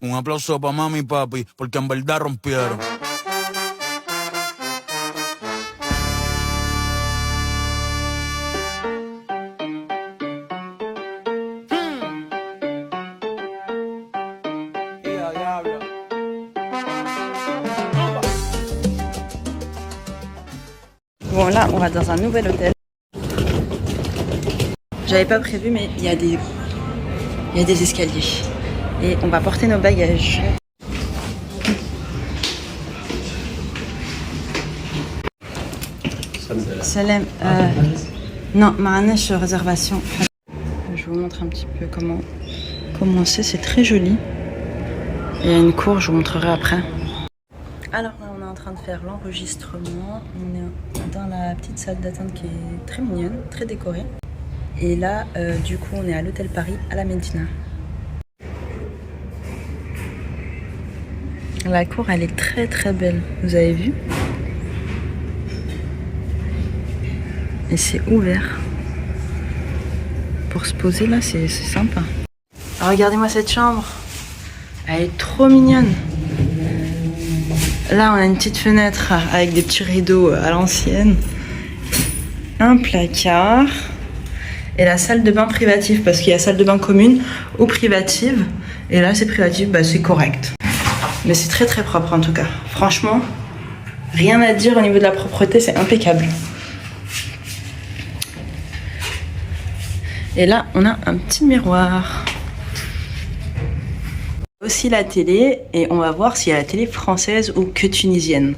Un aplauso para mami y papi, porque en verdad rompieron. Bon là on va dans un nouvel hôtel. J'avais pas prévu mais il y a des escaliers. Et on va porter nos bagages. Salam. Non, معلناش réservation. Je vous montre un petit peu comment c'est très joli. Il y a une cour, je vous montrerai après. Alors là, on est en train de faire l'enregistrement. On est dans la petite salle d'attente qui est très mignonne, très décorée. Et là, du coup, on est à l'hôtel Paris, à la Médina. La cour, elle est très très belle. Vous avez vu? Et c'est ouvert. Pour se poser là, c'est sympa. Alors, regardez-moi cette chambre. Elle est trop mignonne. Là, on a une petite fenêtre avec des petits rideaux à l'ancienne. Un placard. Et la salle de bain privative, parce qu'il y a salle de bain commune ou privative. Et là, c'est privative, bah, c'est correct. Mais c'est très très propre en tout cas. Franchement, rien à dire au niveau de la propreté, c'est impeccable. Et là, on a un petit miroir. Aussi la télé, et on va voir s'il y a la télé française ou que tunisienne.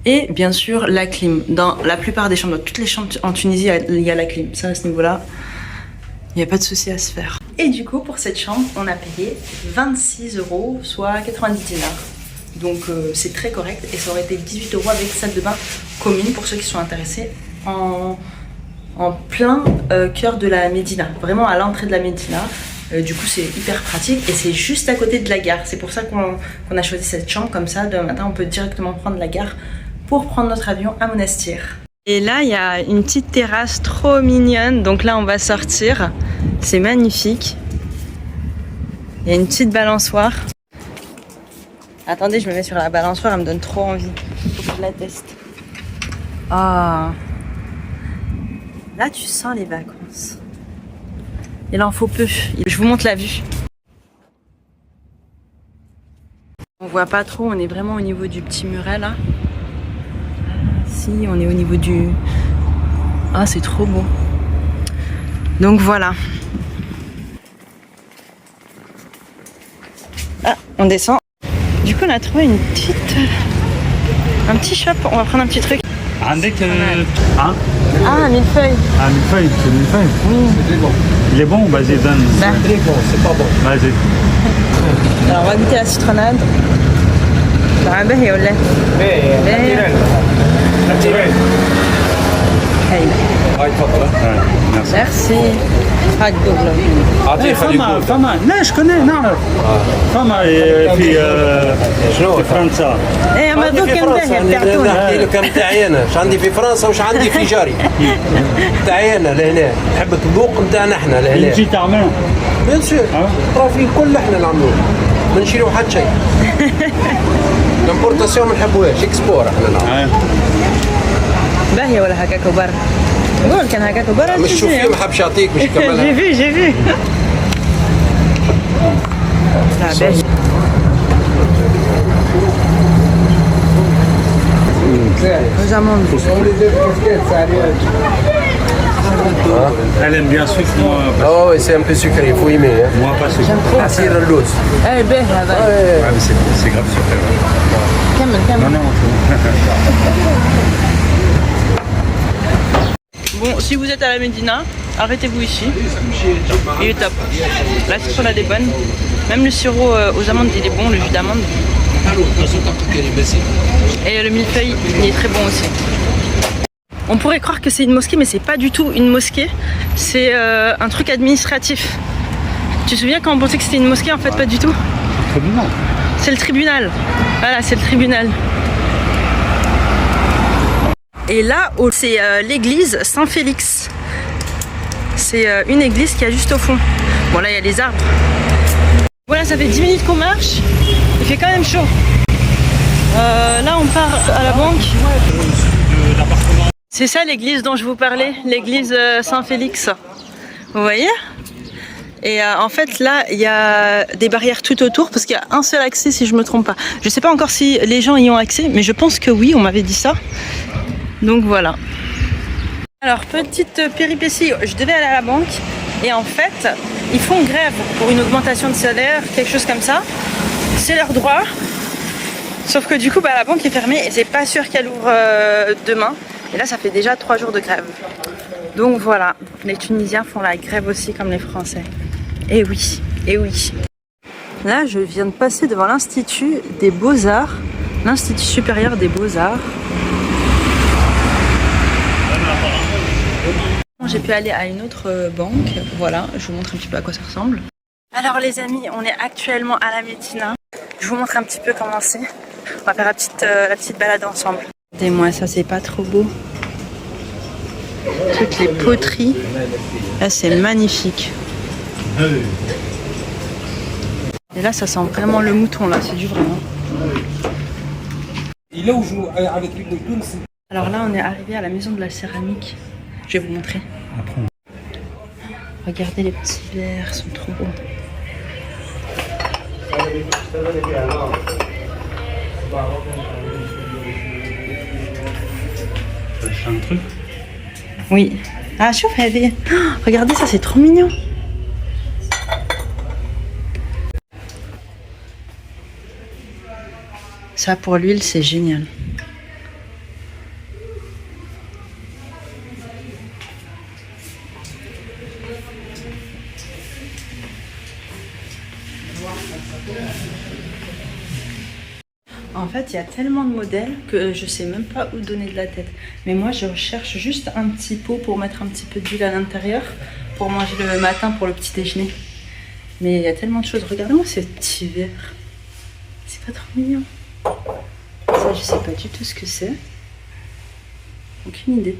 Et bien sûr, la clim. Dans la plupart des chambres, dans toutes les chambres en Tunisie, il y a la clim. Ça, à ce niveau-là, il n'y a pas de souci à se faire. Et du coup, pour cette chambre, on a payé 26 €, soit 90 dinars. Donc c'est très correct. Et ça aurait été 18 € avec salle de bain commune pour ceux qui sont intéressés en plein cœur de la Médina. Vraiment à l'entrée de la Médina. Du coup, c'est hyper pratique et c'est juste à côté de la gare. C'est pour ça qu'on a choisi cette chambre. Comme ça, demain matin, on peut directement prendre la gare pour prendre notre avion à Monastir. Et là, il y a une petite terrasse trop mignonne. Donc là, on va sortir. C'est magnifique. Il y a une petite balançoire. Attendez, je me mets sur la balançoire, elle me donne trop envie. Faut que je la teste. Ah. Là, tu sens les vacances. Il en faut peu. Je vous montre la vue. On voit pas trop, on est vraiment au niveau du petit muret là. Si, on est au niveau du... Ah, c'est trop beau. Donc voilà. Ah, on descend. Du coup, on a trouvé un petit shop. On va prendre un petit truc. عندك Ah, millefeuille. Ah, millefeuille, c'est millefeuille. Oui. Il est bon, vas-y, donne. Très bon, c'est pas bon. Vas-y. Alors, on va goûter la citronnade. طعمها باهي ولا؟ هايلة. هاي تفضل. Merci. هاك دوبلة. اعطيه خليه فما لا شكون نعرف فما في فرنسا. ايه ما دوك باهي بتاعتونا. نحكي لك نتاعي انا، اش عندي في فرنسا واش عندي في جاري. نتاعي انا لهنا، نحب الذوق نتاعنا احنا لهنا. تجي تعمل؟ بيان سور. راه في كل احنا نعملوه. ما نشيلوا حتى شيء. الامبورتاسيون ما نحبوهاش، اكسبور احنا نعملوا. باهية ولا هكاك وبر؟ قول كان هكاك وبر. مش شوفي ما حبش يعطيك مش كملها. جي في. لا باهي. Aux amandes. Elle aime bien sucre, moi. Oh oui, c'est un peu sucré, il faut aimer. Hein. Moi, pas sucré. عصير اللوز. ايه باهي هذا. Ah, mais c'est grave sucré. كمل. Non. Bon, si vous êtes à la Médina, arrêtez-vous ici. Il est top. La citronnade est bonne. Même le sirop aux amandes, il est bon, le jus d'amande. Et le millefeuille, il est très bon aussi. On pourrait croire que c'est une mosquée, mais c'est pas du tout une mosquée. C'est un truc administratif. Tu te souviens quand on pensait que c'était une mosquée? En fait, pas du tout. Tribunal. C'est le tribunal. Voilà, c'est le tribunal. Et là, c'est l'église Saint-Félix. C'est une église qui est juste au fond. Bon, là, il y a les arbres. Voilà, ça fait 10 minutes qu'on marche. Il fait quand même chaud. Là, on part à la banque. C'est ça l'église dont je vous parlais, l'église Saint-Félix. Vous voyez? Et en fait, là, il y a des barrières tout autour parce qu'il y a un seul accès si je me trompe pas. Je sais pas encore si les gens y ont accès, mais je pense que oui, on m'avait dit ça. Donc voilà. Alors, petite péripétie, je devais aller à la banque et en fait, ils font grève pour une augmentation de salaire, quelque chose comme ça. C'est leur droit. Sauf que du coup, la banque est fermée et c'est pas sûr qu'elle ouvre demain. Et là, ça fait déjà 3 jours de grève. Donc voilà, les Tunisiens font la grève aussi comme les Français. Et oui, et oui. Là, je viens de passer devant l'Institut des Beaux-Arts, l'Institut supérieur des Beaux-Arts. J'ai pu aller à une autre banque. Voilà, je vous montre un petit peu à quoi ça ressemble. Alors les amis, on est actuellement à la Médina. Je vous montre un petit peu comment c'est. On va faire la petite balade ensemble. Regardez-moi, ça c'est pas trop beau. Toutes les poteries. Là, c'est magnifique. Et là, ça sent vraiment le mouton, là, c'est du vrai. Alors là, on est arrivé à la maison de la céramique. Je vais vous montrer. Regardez, les petits verres, ils sont trop beaux. T'as un truc? Oui. Ah, chauffe, regardez, ça, c'est trop mignon. Ça, pour l'huile, c'est génial. En fait, il y a tellement de modèles que je sais même pas où donner de la tête. Mais moi, je cherche juste un petit pot pour mettre un petit peu d'huile à l'intérieur pour manger le matin pour le petit déjeuner. Mais il y a tellement de choses. Regardez-moi ce petit verre. C'est pas trop mignon. Ça, je sais pas du tout ce que c'est. Aucune idée.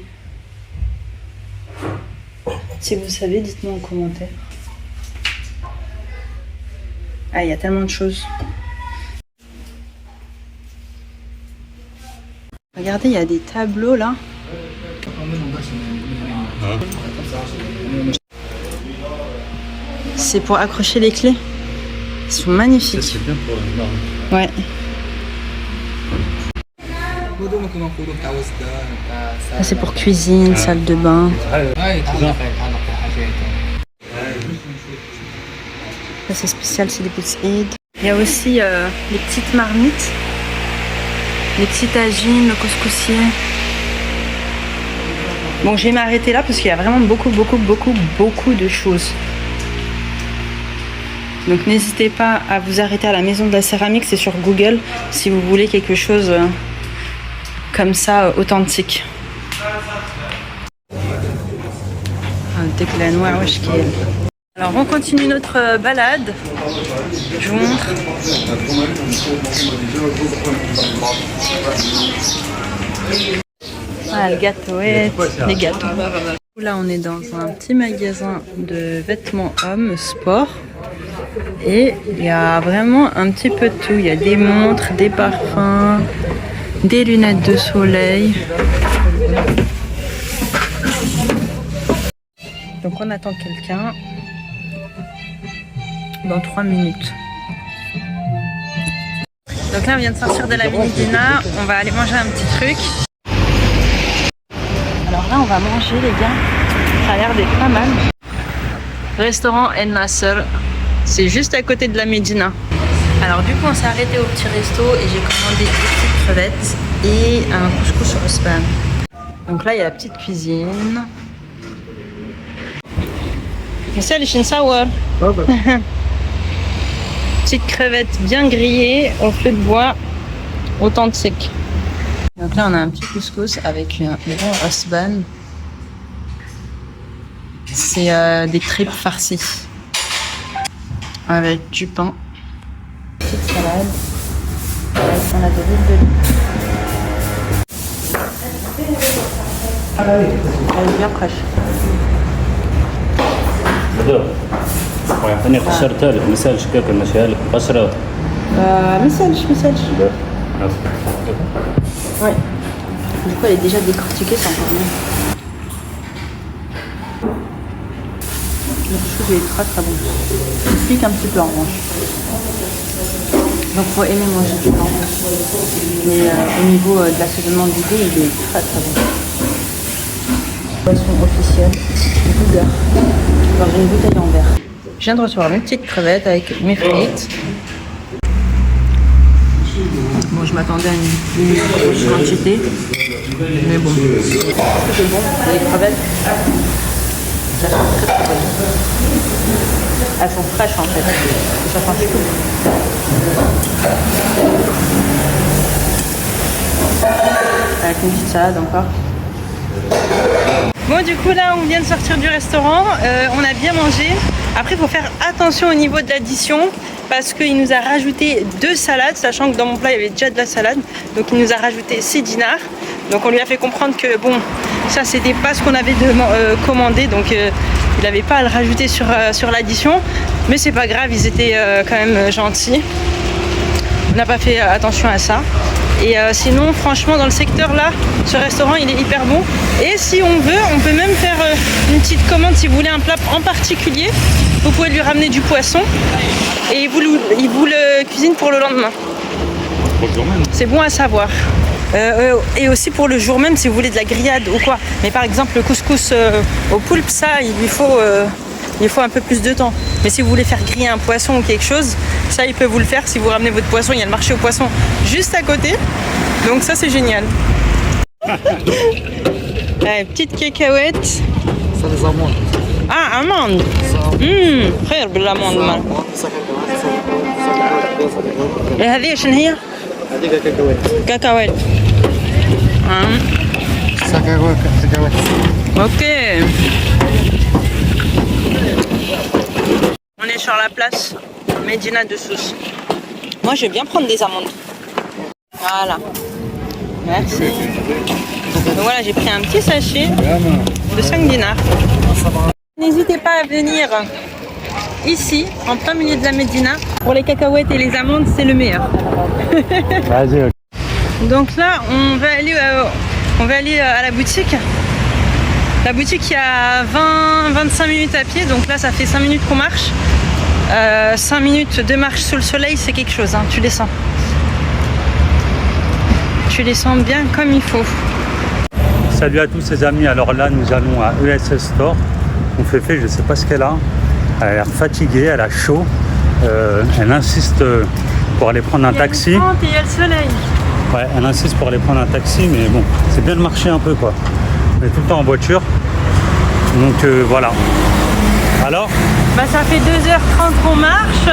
Si vous savez, dites-moi en commentaire. Ah, il y a tellement de choses. Regardez, il y a des tableaux là. C'est pour accrocher les clés. Ils sont magnifiques. C'est bien pour Ouais. Ça, c'est pour cuisine, salle de bain. Ça, c'est spécial, c'est des petits aides. Il y a aussi les petites marmites. Les petits tagines, le couscoussier. Bon, je vais m'arrêter là parce qu'il y a vraiment beaucoup de choses. Donc n'hésitez pas à vous arrêter à la maison de la céramique, c'est sur Google si vous voulez quelque chose comme ça authentique. Alors on continue notre balade. Je vous montre. Ah, le gâteau, ouais, les gâteaux. Là, on est dans un petit magasin de vêtements hommes, sport. Et il y a vraiment un petit peu de tout. Il y a des montres, des parfums, des lunettes de soleil. Donc on attend quelqu'un dans 3 minutes. Donc là on vient de sortir de la Médina, on va aller manger un petit truc. Alors là on va manger les gars, ça a l'air d'être pas mal. Restaurant El Nasser, c'est juste à côté de la Médina. Alors du coup on s'est arrêté au petit resto et j'ai commandé des petites crevettes et un couscous au span. Donc là il y a la petite cuisine. Petite crevette bien grillée au feu de bois, authentique. Donc là on a un petit couscous avec un bon osban. C'est des tripes farcies avec du pain. Petite salade. On a de l'huile d'olive. Elle est bien fraîche. J'adore. أنا قشرتها لك مثال شكاك ماشيها لك قشرة. Message. Ouais. Du coup, elle est déjà décortiquée, c'est encore mieux. Le chou est très bon. Il pique un petit peu en revanche. Donc faut aimer manger du pain. Mais au niveau de l'assaisonnement du goût, il est très bon. Boisson officielle, Bougar, dans une bouteille en verre. Je viens de recevoir mes petites crevettes avec mes frites. Bon, je m'attendais à une grosse quantité, mais bon. C'est bon, les crevettes, elles sont très bonnes. Elles sont fraîches en fait, ça change tout. Avec une petite salade encore. Bon, du coup là on vient de sortir du restaurant, on a bien mangé. Après il faut faire attention au niveau de l'addition parce qu'il nous a rajouté 2 salades, sachant que dans mon plat il y avait déjà de la salade. Donc il nous a rajouté 6 dinars. Donc on lui a fait comprendre que bon, ça c'était pas ce qu'on avait commandé, donc il n'avait pas à le rajouter sur l'addition. Mais c'est pas grave, ils étaient quand même gentils. On n'a pas fait attention à ça. Et sinon, franchement, dans le secteur là, ce restaurant il est hyper bon. Et si on veut, on peut même faire une petite commande si vous voulez un plat en particulier. Vous pouvez lui ramener du poisson et il vous le cuisine pour le lendemain. C'est bon à savoir. Et aussi pour le jour même, si vous voulez de la grillade ou quoi. Mais par exemple, le couscous au poulpe, ça, il faut un peu plus de temps. Mais si vous voulez faire griller un poisson ou quelque chose, ça il peut vous le faire. Si vous ramenez votre poisson, il y a le marché au poisson juste à côté. Donc ça c'est génial. Allez, petite cacahuète. Ça les amandes. Ah, amande. خير بالاموند مال. هذه شنو هي؟ هذيك كاكاوات. كاكاوات. كاكاوات. Ok. On est sur la place Médina de Sousse. Moi, je vais bien prendre des amandes. Voilà. Merci. Donc voilà, j'ai pris un petit sachet de 5 dinars. N'hésitez pas à venir ici, en plein milieu de la Médina. Pour les cacahuètes et les amandes, c'est le meilleur. Vas-y. Donc là, on va aller à la boutique. La boutique, il y a 20-25 minutes à pied, donc là ça fait 5 minutes qu'on marche. 5 minutes de marche sous le soleil, c'est quelque chose, hein, tu les sens. Tu les sens bien comme il faut. Salut à tous les amis, alors là nous allons à ESS Store. On fait, je sais pas ce qu'elle a. Elle a l'air fatiguée, elle a chaud. Elle insiste pour aller prendre un taxi. Il y a le soleil. Ouais, elle insiste pour aller prendre un taxi, mais bon, c'est bien de marcher un peu quoi. On est tout le temps en voiture. Donc voilà. Alors bah ça fait 2h30 qu'on marche.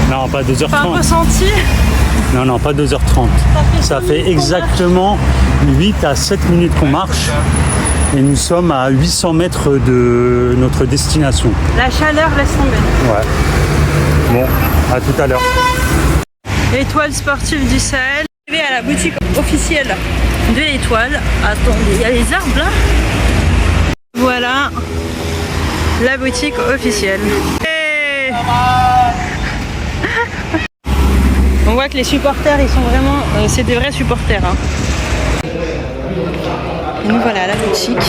Non, pas 2h30. Pas ressenti. Non, pas 2h30. Ça fait exactement 8 à 7 minutes qu'on marche. Et nous sommes à 800 mètres de notre destination. La chaleur laisse tomber. Ouais. Bon, à tout à l'heure. Étoile sportive du Sahel. Je vais à la boutique officielle de l'Étoile. Attendez, il y a les arbres là. Voilà la boutique officielle. Hey. On voit que les supporters, ils sont vraiment, c'est des vrais supporters. Hein. Et nous voilà à la boutique.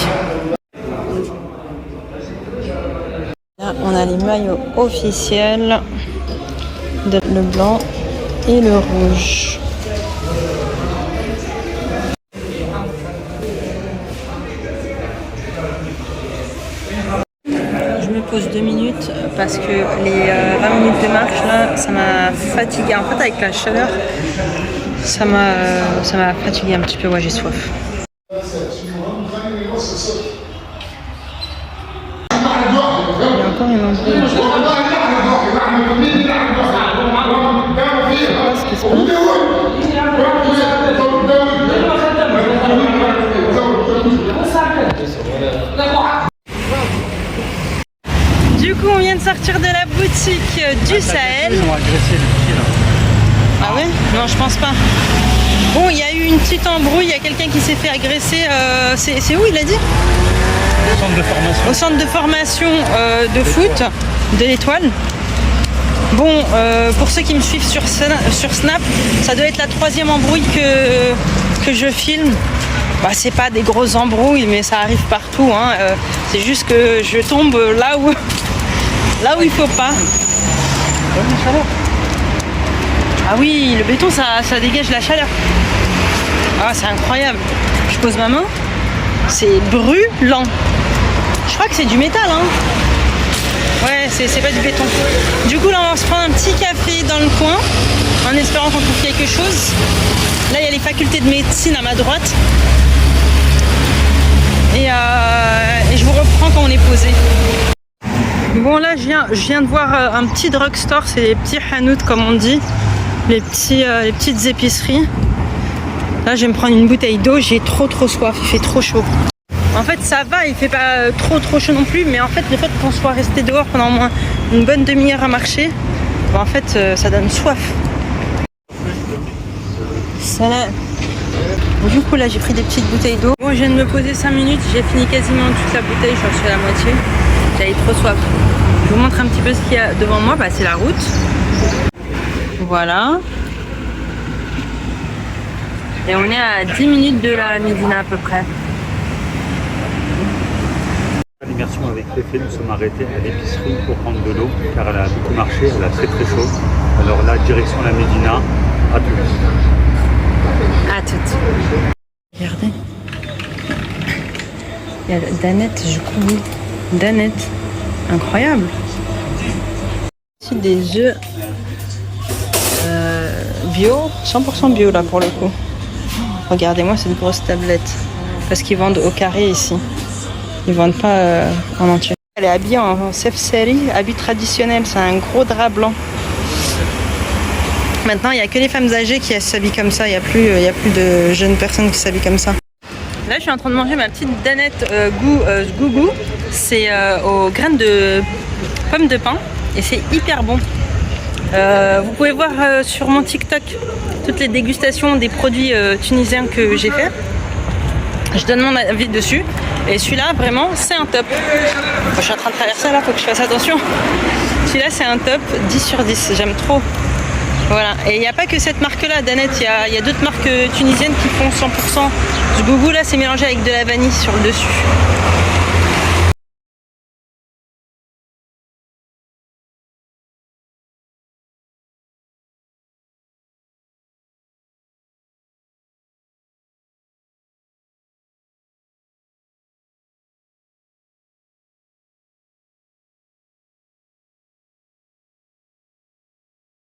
Là, on a les maillots officiels, le blanc et le rouge. Je me pose 2 minutes parce que les 20 minutes de marche là, ça m'a fatigué. En fait, avec la chaleur, ça m'a fatigué un petit peu. Ouais, j'ai soif. Il y a encore une embrouille. Je sais pas ce qui se passe. Du coup, on vient de sortir de la boutique du Sahel. Ils ont agressé les filles là. Ah ouais? Non, je pense pas. Bon, il y a eu une petite embrouille, il y a quelqu'un qui s'est fait agresser. C'est où il a dit? Au centre de formation. Au centre de formation de foot. de l'étoile. Bon, pour ceux qui me suivent sur Snap, ça doit être la 3e embrouille que je filme. Bah, c'est pas des grosses embrouilles, mais ça arrive partout. Hein. C'est juste que je tombe là où il faut pas. Ah oui, le béton, ça dégage la chaleur. Ah, c'est incroyable. Je pose ma main, c'est brûlant. Je crois que c'est du métal, hein. Ouais, c'est pas du béton. Du coup, là, on va se prendre un petit café dans le coin, en espérant qu'on trouve quelque chose. Là, il y a les facultés de médecine à ma droite. Et je vous reprends quand on est posé. Bon, là, je viens de voir un petit drugstore, c'est les petits hanout, comme on dit, les petites épiceries. Là, je vais me prendre une bouteille d'eau, j'ai trop soif, il fait trop chaud. En fait, ça va, il fait pas trop chaud non plus, mais en fait, le fait qu'on soit resté dehors pendant au moins une bonne demi-heure à marcher, bah, en fait, ça donne soif. Salam. Du coup, là, j'ai pris des petites bouteilles d'eau. Bon, je viens de me poser 5 minutes, j'ai fini quasiment toute la bouteille, je suis à la moitié. J'avais trop soif. Je vous montre un petit peu ce qu'il y a devant moi, bah, c'est la route. Voilà. Et on est à 10 minutes de la Médina à peu près. L'immersion avec Féfé, nous sommes arrêtés à l'épicerie pour prendre de l'eau car elle a beaucoup marché, elle a très chaud. Alors là, direction la Médina, à toutes. À toutes. Regardez. Il y a Danette, je crois. Danette. Incroyable. Ici des œufs bio, 100% bio là pour le coup. Regardez-moi cette grosse tablette. Parce qu'ils vendent au carré ici. Ils vendent pas en entier. Elle est habillée en sefseri, habit traditionnel. C'est un gros drap blanc. Maintenant, il n'y a que les femmes âgées qui s'habillent comme ça. Il n'y a plus de jeunes personnes qui s'habillent comme ça. Là, je suis en train de manger ma petite danette gougou. C'est aux graines de pommes de pin. Et c'est hyper bon. Vous pouvez voir sur mon TikTok toutes les dégustations des produits tunisiens que j'ai fait. Je donne mon avis dessus. Et celui-là, vraiment, c'est un top. Je suis en train de traverser là, faut que je fasse attention. Celui-là, c'est un top 10 sur 10. J'aime trop. Voilà. Et il n'y a pas que cette marque-là, Danette. Il y a d'autres marques tunisiennes qui font 100%. Ce gougou là, c'est mélangé avec de la vanille sur le dessus.